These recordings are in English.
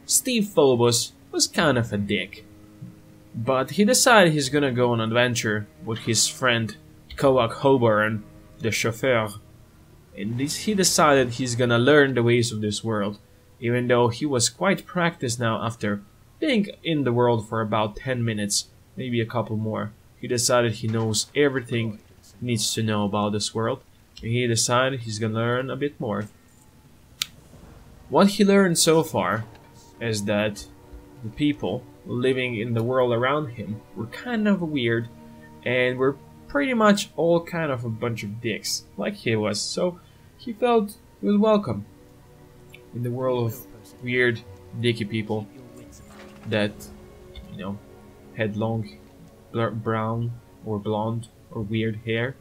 Steve Phobos was kind of a dick. But he decided he's gonna go on an adventure with his friend Kokoplays, the chauffeur. And he decided he's gonna learn the ways of this world, even though he was quite practiced now after being in the world for about 10 minutes, maybe a couple more. He decided he knows everything he needs to know about this world, and he decided he's gonna learn a bit more. What he learned so far is that the people living in the world around him were kind of weird, and were pretty much all kind of a bunch of dicks, like he was, so he felt he was welcome in the world of weird, dicky people that, you know, had long brown or blonde or weird hair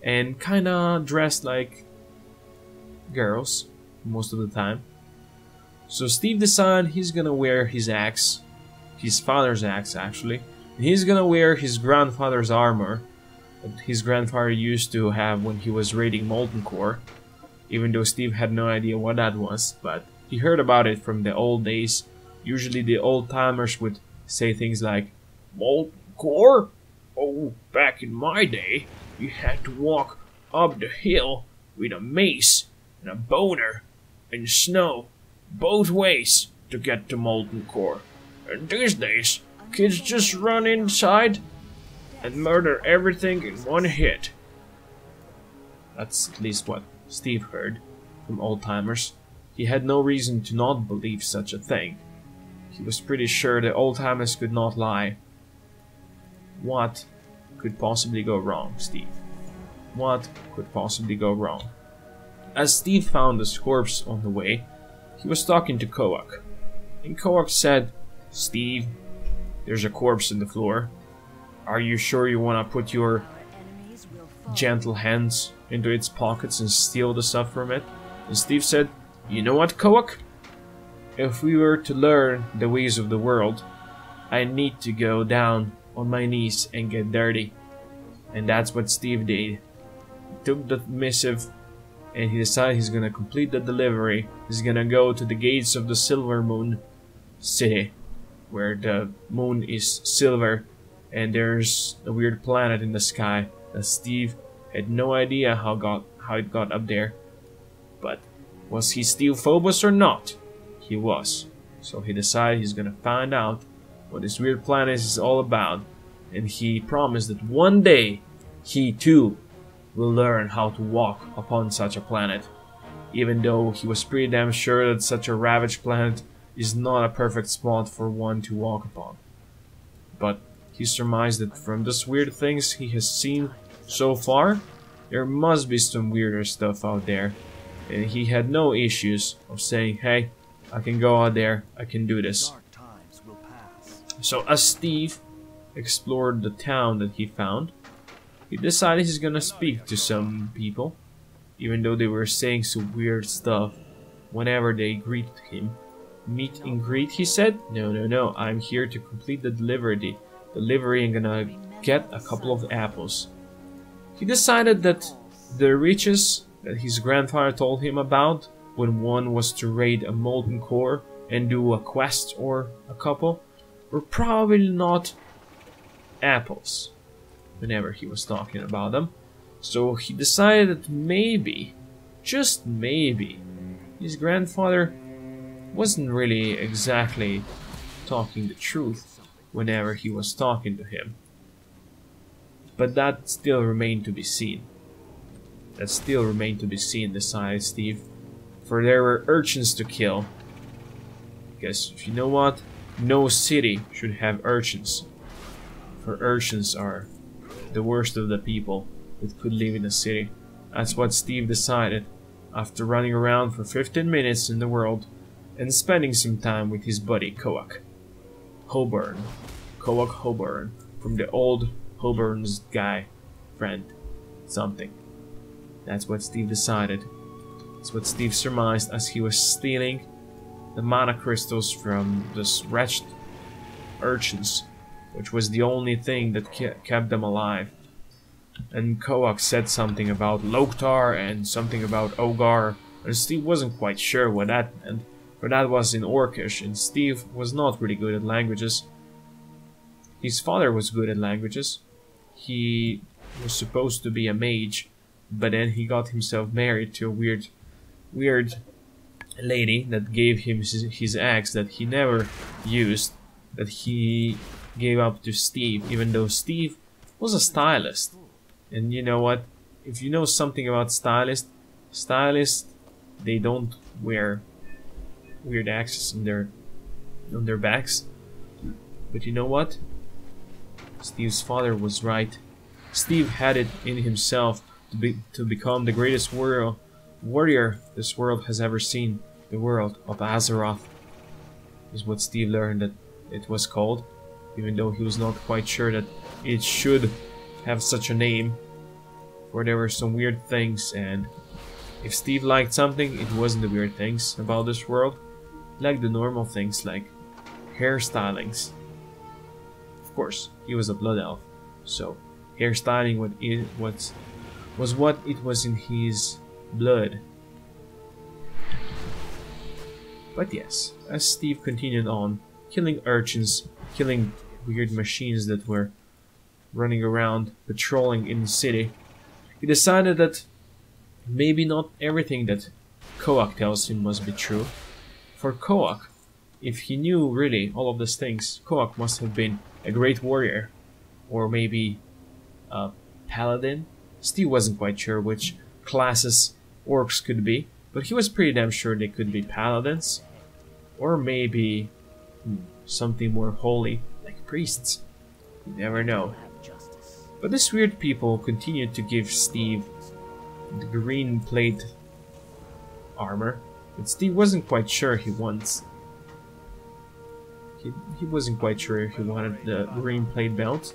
and kinda dressed like girls most of the time. So Steve decided he's gonna wear his axe, his father's axe actually, and he's gonna wear his grandfather's armor that his grandfather used to have when he was raiding Molten Core, even though Steve had no idea what that was, but he heard about it from the old days. Usually the old timers would say things like, "Molten Core? Oh, back in my day, you had to walk up the hill with a mace and a boner in snow both ways to get to Molten Core. And these days, kids just run inside and murder everything in one hit." That's at least what Steve heard from old timers. He had no reason to not believe such a thing. He was pretty sure the old timers could not lie. What could possibly go wrong, Steve? What could possibly go wrong? As Steve found his corpse on the way, he was talking to Koak. And Koak said, "Steve, there's a corpse in the floor. Are you sure you want to put your gentle hands into its pockets and steal the stuff from it?" And Steve said, "You know what, Koak? If we were to learn the ways of the world, I need to go down on my knees and get dirty." And that's what Steve did. He took the missive and he decided he's gonna complete the delivery. He's gonna go to the gates of the Silver Moon City, where the moon is silver and there's a weird planet in the sky that Steve had no idea how it got up there. But was he Steve Phobos or not? He was. So he decided he's gonna find out what this weird planet is all about, and he promised that one day he too will learn how to walk upon such a planet, even though he was pretty damn sure that such a ravaged planet is not a perfect spot for one to walk upon. But he surmised that from those weird things he has seen so far, there must be some weirder stuff out there, and he had no issues of saying, "Hey, I can go out there, I can do this." So as Steve explored the town that he found, he decided he's gonna speak to some people, even though they were saying some weird stuff whenever they greeted him. "Meet and greet," he said. No, I'm here to complete the delivery and gonna get a couple of apples." He decided that the riches that his grandfather told him about when one was to raid a Molten Core and do a quest or a couple were probably not apples whenever he was talking about them. So he decided that maybe, just maybe, his grandfather wasn't really exactly talking the truth whenever he was talking to him. But that still remained to be seen. That still remained to be seen, decided Steve. For there were urchins to kill. Because, you know what? No city should have urchins. For urchins are the worst of the people that could live in a city. That's what Steve decided after running around for 15 minutes in the world and spending some time with his buddy Koak Hoburn from the old Hoburn's guy friend something. That's what Steve decided. That's what Steve surmised as he was stealing the mana crystals from those wretched urchins, which was the only thing that kept them alive. And Koak said something about Loktar and something about Ogar, and Steve wasn't quite sure what that meant, for that was in Orcish, and Steve was not really good at languages. His father was good at languages. He was supposed to be a mage, but then he got himself married to a weird lady that gave him his axe that he never used, that he gave up to Steve, even though Steve was a stylist. And you know what? If you know something about stylists, they don't wear weird axes on their backs. But you know what? Steve's father was right. Steve had it in himself to become the greatest warrior this world has ever seen. The world of Azeroth is what Steve learned that it was called, even though he was not quite sure that it should have such a name, for there were some weird things, and if Steve liked something, it wasn't the weird things about this world, like the normal things like hairstylings. Of course, he was a blood elf, so hairstyling was what it was in his blood. But yes, as Steve continued on, killing urchins, killing weird machines that were running around, patrolling in the city, he decided that maybe not everything that Koak tells him must be true. For Koak, if he knew really all of these things, Koak must have been a great warrior, or maybe a paladin. Steve wasn't quite sure which classes orcs could be, but he was pretty damn sure they could be paladins, or maybe something more holy, like priests. You never know. But these weird people continued to give Steve the green plate armor, but Steve wasn't quite sure he wants. He wasn't quite sure if he wanted the green plate belt,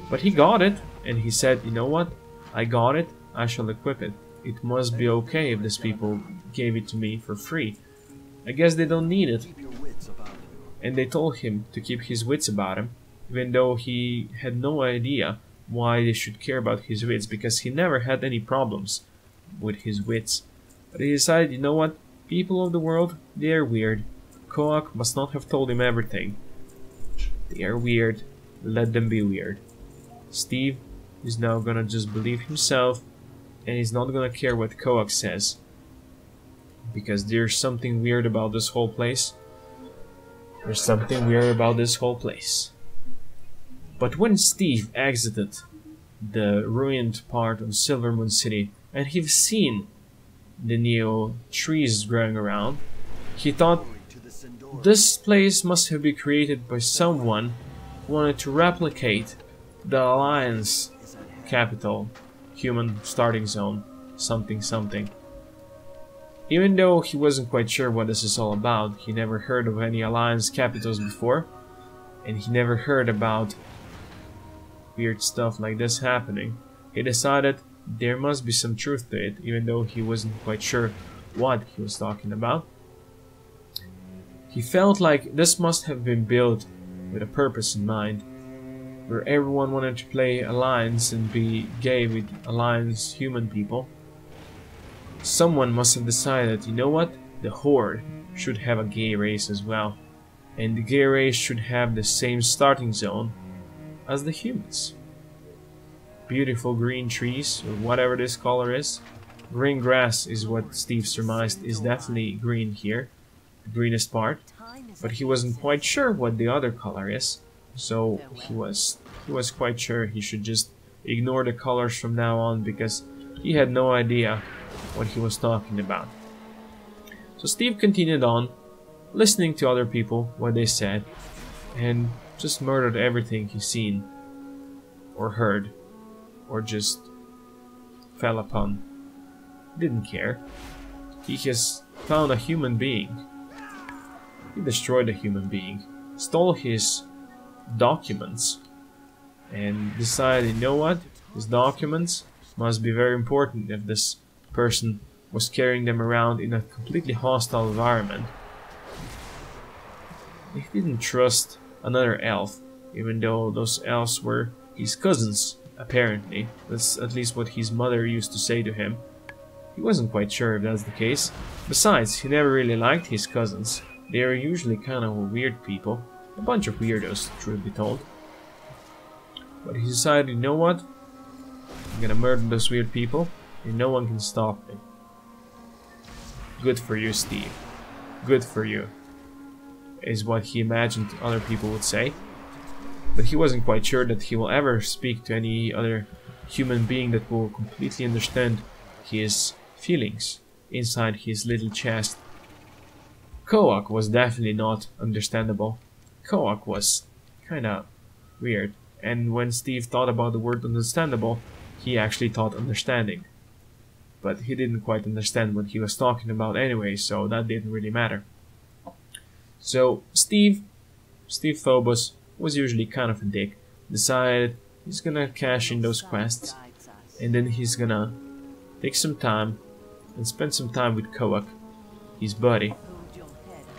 but he got it, and he said, you know what, I got it, I shall equip it. It must be okay if these people gave it to me for free. I guess they don't need it. And they told him to keep his wits about him, even though he had no idea why they should care about his wits, because he never had any problems with his wits. But he decided, you know what, people of the world, they are weird. Koak must not have told him everything. They are weird, let them be weird. Steve is now gonna just believe himself, and he's not gonna care what Koak says, because there's something weird about this whole place. There's something weird about this whole place. But when Steve exited the ruined part of Silvermoon City, and he's seen the new trees growing around, he thought this place must have been created by someone who wanted to replicate the Alliance capital, human starting zone, something something. Even though he wasn't quite sure what this is all about, he never heard of any Alliance capitals before, and he never heard about weird stuff like this happening. He decided there must be some truth to it, even though he wasn't quite sure what he was talking about. He felt like this must have been built with a purpose in mind, where everyone wanted to play Alliance and be gay with Alliance human people. Someone must have decided, you know what, the Horde should have a gay race as well, and the gay race should have the same starting zone as the humans. Beautiful green trees, or whatever this color is. Green grass is what Steve surmised is definitely green here, the greenest part, but he wasn't quite sure what the other color is, so he was quite sure he should just ignore the colors from now on, because he had no idea what he was talking about. So Steve continued on, listening to other people, what they said, and just murdered everything he's seen, or heard, or just fell upon. Didn't care. He has found a human being. He destroyed a human being, stole his documents, and decided, you know what, his documents must be very important if this person was carrying them around in a completely hostile environment. He didn't trust another elf, even though those elves were his cousins, apparently. That's at least what his mother used to say to him. He wasn't quite sure if that's the case. Besides, he never really liked his cousins. They are usually kind of weird people. A bunch of weirdos, truth be told. But he decided, you know what? I'm gonna murder those weird people, and no one can stop me. Good for you, Steve. Good for you, is what he imagined other people would say. But he wasn't quite sure that he will ever speak to any other human being that will completely understand his feelings inside his little chest. Koak was definitely not understandable. Koak was kinda weird, and when Steve thought about the word understandable, he actually thought understanding. But he didn't quite understand what he was talking about anyway, so that didn't really matter. So Steve Phobos was usually kind of a dick, decided he's gonna cash in those quests, and then he's gonna take some time and spend some time with Koak, his buddy,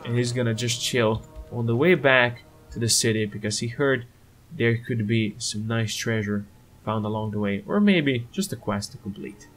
and he's gonna just chill on the way back to the city because he heard there could be some nice treasure found along the way, or maybe just a quest to complete.